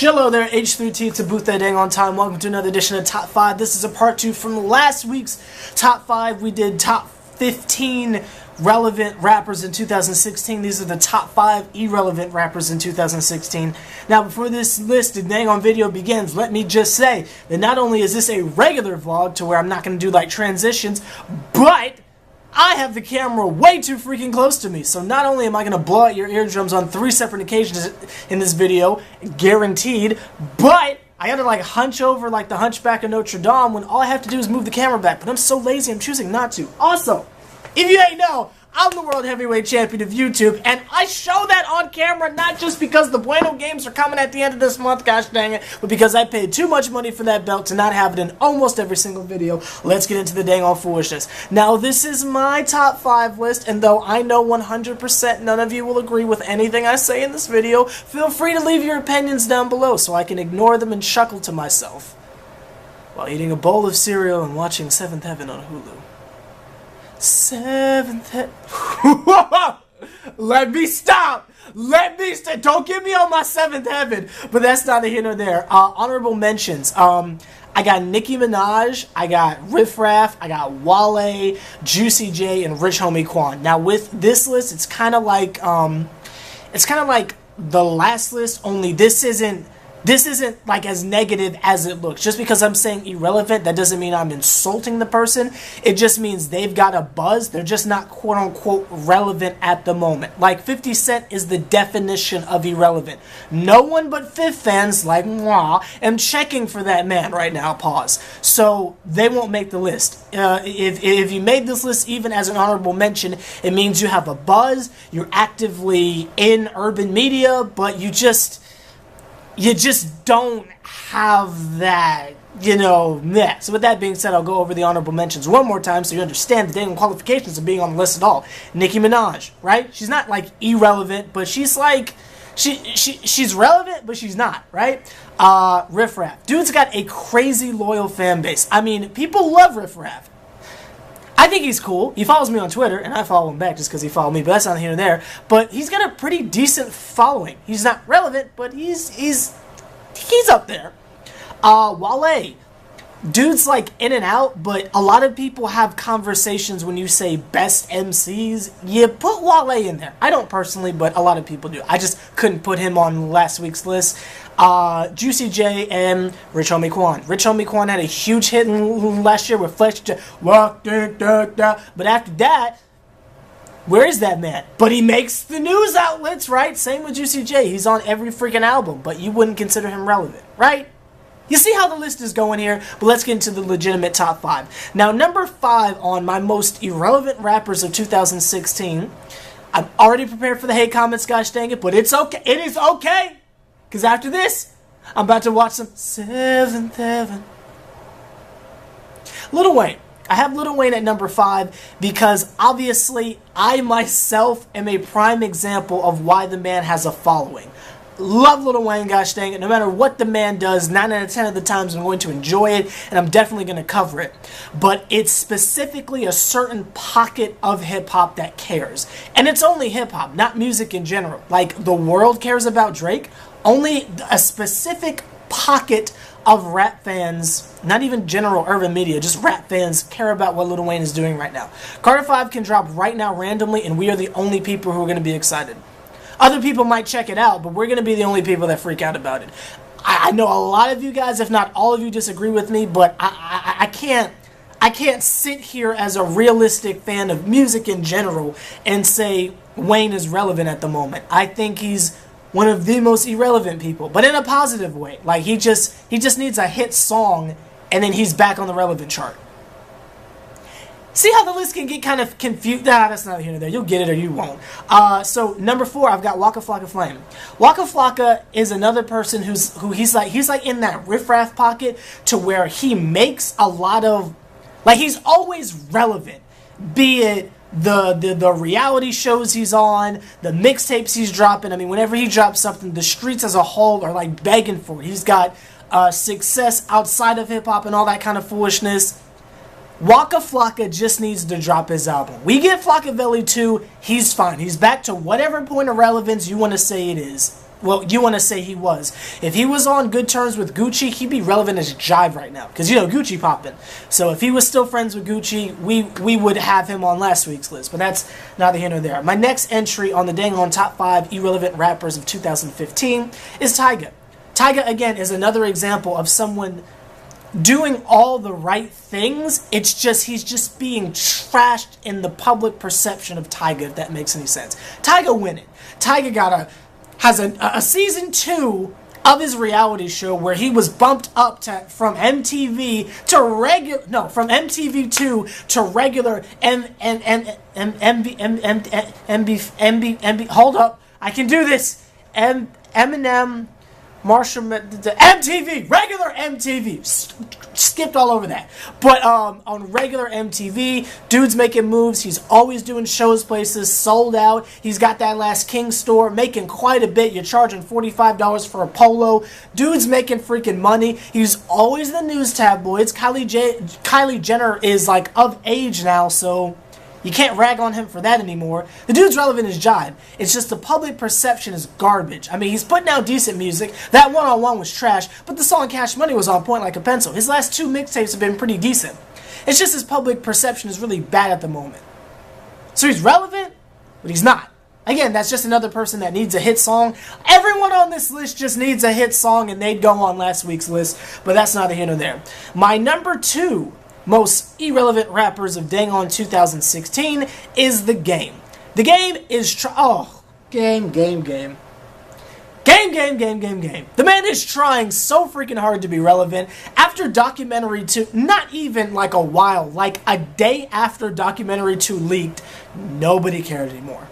Hello there, H+III+T to boot that dang on time. Welcome to another edition of Top 5. This is a part 2 from last week's Top 5. We did Top 15 relevant rappers in 2016. These are the Top 5 irrelevant rappers in 2016. Now, before this list of dang on video begins, let me just say that not only is this a regular vlog to where I'm not going to do like transitions, but I have the camera way too freaking close to me, so not only am I going to blow out your eardrums on 3 separate occasions in this video, guaranteed, but I got to like hunch over like the Hunchback of Notre Dame when all I have to do is move the camera back, but I'm so lazy I'm choosing not to. Also, if you ain't know, I'm the World Heavyweight Champion of YouTube, and I show that on camera not just because the Bueno games are coming at the end of this month, gosh dang it, but because I paid too much money for that belt to not have it in almost every single video. Let's get into the dang on foolishness. Now, this is my top 5 list, and though I know 100% none of you will agree with anything I say in this video, feel free to leave your opinions down below so I can ignore them and chuckle to myself while eating a bowl of cereal and watching 7th Heaven on Hulu. 7th Heaven. Let me stop. Let me stop. Don't get me on my 7th Heaven. But that's not a here nor there. Honorable mentions. I got Nicki Minaj. I got Riff Raff. I got Wale, Juicy J, and Rich Homie Quan. Now with this list, it's kind of like the last list. Only this isn't like as negative as it looks. Just because I'm saying irrelevant, that doesn't mean I'm insulting the person. It just means they've got a buzz. They're just not quote-unquote relevant at the moment. Like 50 Cent is the definition of irrelevant. No one but Fifth fans like moi am checking for that man right now. Pause. So they won't make the list. If you made this list even as an honorable mention, it means you have a buzz. You're actively in urban media, but you just don't have that, meh. So with that being said, I'll go over the honorable mentions one more time so you understand the dang qualifications of being on the list at all. Nicki Minaj, right? She's not like irrelevant, but she's like, she's relevant, but she's not, right? Riff Raff. Dude's got a crazy loyal fan base. I mean, people love Riff Raff. I think he's cool. He follows me on Twitter, and I follow him back just because he followed me, but that's not here and there. But he's got a pretty decent following. He's not relevant, but he's up there. Wale. Dude's like in and out, but a lot of people have conversations when you say best MCs. You put Wale in there. I don't personally, but a lot of people do. I just couldn't put him on last week's list. Juicy J and Rich Homie Quan. Rich Homie Quan had a huge hit last year with Flex J. But after that, where is that man? But he makes the news outlets, right? Same with Juicy J. He's on every freaking album, but you wouldn't consider him relevant, right? You see how the list is going here, but let's get into the legitimate top 5. Now, number 5 on my most irrelevant rappers of 2016. I'm already prepared for the hate comments, gosh dang it, but it's okay. It is okay. Because after this, I'm about to watch some 7th Heaven. Lil Wayne. I have Lil Wayne at number 5 because obviously I myself am a prime example of why the man has a following. Love Lil Wayne, gosh dang it. No matter what the man does, 9 out of 10 of the times I'm going to enjoy it, and I'm definitely going to cover it. But it's specifically a certain pocket of hip-hop that cares. And it's only hip-hop, not music in general. Like, the world cares about Drake. Only a specific pocket of rap fans, not even general urban media, just rap fans care about what Lil Wayne is doing right now. Carter 5 can drop right now randomly, and we are the only people who are going to be excited. Other people might check it out, but we're going to be the only people that freak out about it. I know a lot of you guys, if not all of you, disagree with me, but I can't sit here as a realistic fan of music in general and say Wayne is relevant at the moment. I think he's one of the most irrelevant people, but in a positive way. Like, he just needs a hit song, and then he's back on the relevant chart. See how the list can get kind of confused? Nah, that's not here nor there. You'll get it or you won't. So number 4, I've got Waka Flocka Flame. Waka Flocka is another person he's like in that Riff Raff pocket to where he makes a lot of, like, he's always relevant. Be it the reality shows he's on, the mixtapes he's dropping. I mean, whenever he drops something, the streets as a whole are like begging for it. He's got success outside of hip hop and all that kind of foolishness. Waka Flocka just needs to drop his album. We get Flockavelli 2, he's fine. He's back to whatever point of relevance you want to say it is. well, you want to say he was. If he was on good terms with Gucci, he'd be relevant as Jive right now. Because, you know, Gucci popping. So if he was still friends with Gucci, we would have him on last week's list. But that's neither here nor there. My next entry on the Dang On Top 5 Irrelevant Rappers of 2015 is Tyga. Tyga, again, is another example of someone doing all the right things. It's just, he's just being trashed in the public perception of Tyga, if that makes any sense. Tyga winning. Tyga has a season 2 of his reality show where he was bumped up from MTV to regular, from MTV2 to regular MB, hold up, I can do this, Eminem, Marshall, MTV, regular MTV, skipped all over that, but on regular MTV, dude's making moves, he's always doing shows places, sold out, he's got that Last King store, making quite a bit, you're charging $45 for a polo, dude's making freaking money, he's always in the news tabloids, Kylie Jenner is like of age now, so you can't rag on him for that anymore. The dude's relevant as Jive. It's just the public perception is garbage. I mean, he's putting out decent music. That one-on-one was trash, but the song Cash Money was on point like a pencil. His last 2 mixtapes have been pretty decent. It's just his public perception is really bad at the moment. So he's relevant, but he's not. Again, that's just another person that needs a hit song. Everyone on this list just needs a hit song, and they'd go on last week's list, but that's neither here nor there. My number 2 most irrelevant rappers of Dang On 2016 is The Game. The Game is Game. The man is trying so freaking hard to be relevant. After Documentary 2, not even like a while, like a day after Documentary 2 leaked, nobody cared anymore.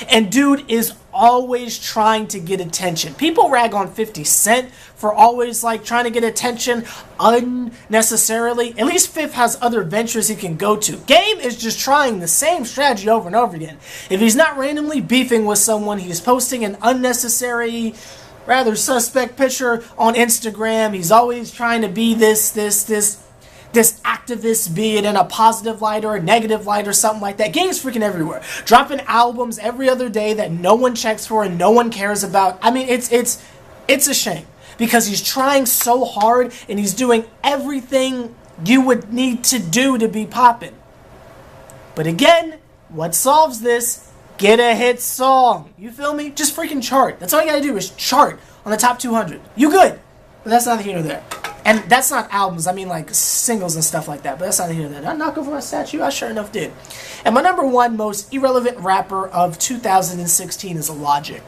And dude is always trying to get attention. People rag on 50 Cent for always like trying to get attention unnecessarily. At least Fifth has other ventures he can go to. Game is just trying the same strategy over and over again. If he's not randomly beefing with someone, he's posting an unnecessary, rather suspect picture on Instagram. He's always trying to be this activist, be it in a positive light or a negative light or something like that. Game's freaking everywhere. Dropping albums every other day that no one checks for and no one cares about. I mean, it's a shame. Because he's trying so hard and he's doing everything you would need to do to be poppin'. But again, what solves this? Get a hit song. You feel me? Just freaking chart. That's all you gotta do is chart on the top 200. You good. But that's not here nor there. And that's not albums, I mean like singles and stuff like that. But that's not here nor there. Did I knock over my statue? I sure enough did. And my number 1 most irrelevant rapper of 2016 is Logic.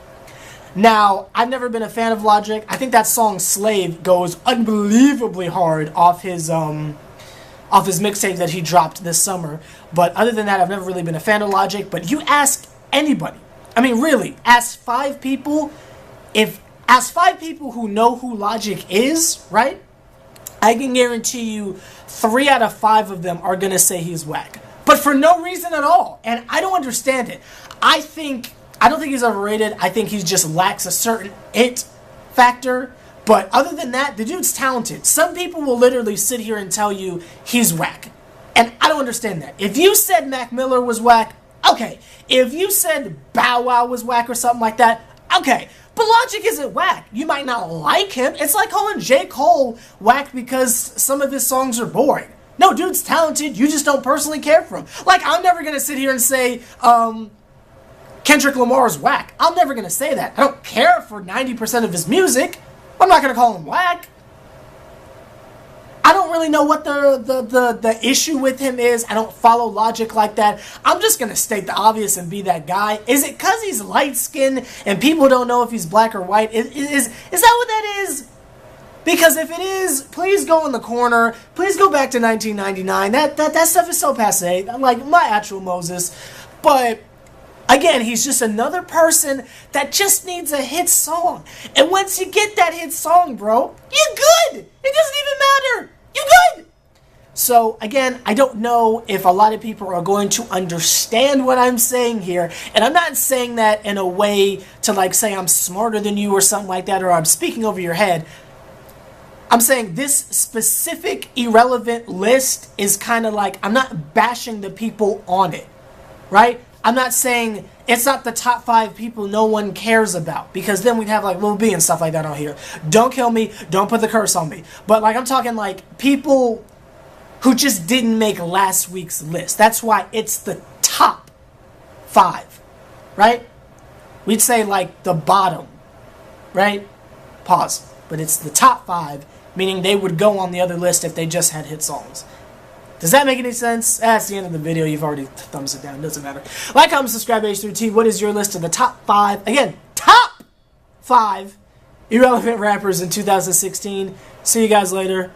Now, I've never been a fan of Logic. I think that song Slave goes unbelievably hard off his mixtape that he dropped this summer. But other than that, I've never really been a fan of Logic. But you ask anybody, I mean really, ask 5 people who know who Logic is, right? I can guarantee you 3 out of 5 of them are going to say he's whack. But for no reason at all. And I don't understand it. I don't think he's overrated. I think he just lacks a certain it factor. But other than that, the dude's talented. Some people will literally sit here and tell you he's whack. And I don't understand that. If you said Mac Miller was whack, okay. If you said Bow Wow was whack or something like that, okay. But Logic isn't whack. You might not like him. It's like calling J. Cole whack because some of his songs are boring. No, dude's talented. You just don't personally care for him. Like, I'm never going to sit here and say, Kendrick Lamar's whack. I'm never going to say that. I don't care for 90% of his music. I'm not going to call him whack. I don't really know what the issue with him is. I don't follow Logic like that. I'm just going to state the obvious and be that guy. Is it because he's light-skinned and people don't know if he's black or white? Is that what that is? Because if it is, please go in the corner. Please go back to 1999. That stuff is so passé. I'm like my actual Moses. But again, he's just another person that just needs a hit song. And once you get that hit song, bro, you're good. It doesn't even matter. You're good. So, again, I don't know if a lot of people are going to understand what I'm saying here. And I'm not saying that in a way to, like, say I'm smarter than you or something like that, or I'm speaking over your head. I'm saying this specific irrelevant list is kind of like, I'm not bashing the people on it, right? I'm not saying it's not the top 5 people no one cares about, because then we'd have like Lil B and stuff like that on here. Don't kill me, don't put the curse on me. But like I'm talking like people who just didn't make last week's list. That's why it's the top 5, right? We'd say like the bottom, right? Pause. But it's the top 5, meaning they would go on the other list if they just had hit songs. Does that make any sense? That's the end of the video. You've already thumbs it down. Doesn't matter. Like, comment, subscribe, H+III+T. What is your list of the top 5? Again, top 5 irrelevant rappers in 2016. See you guys later.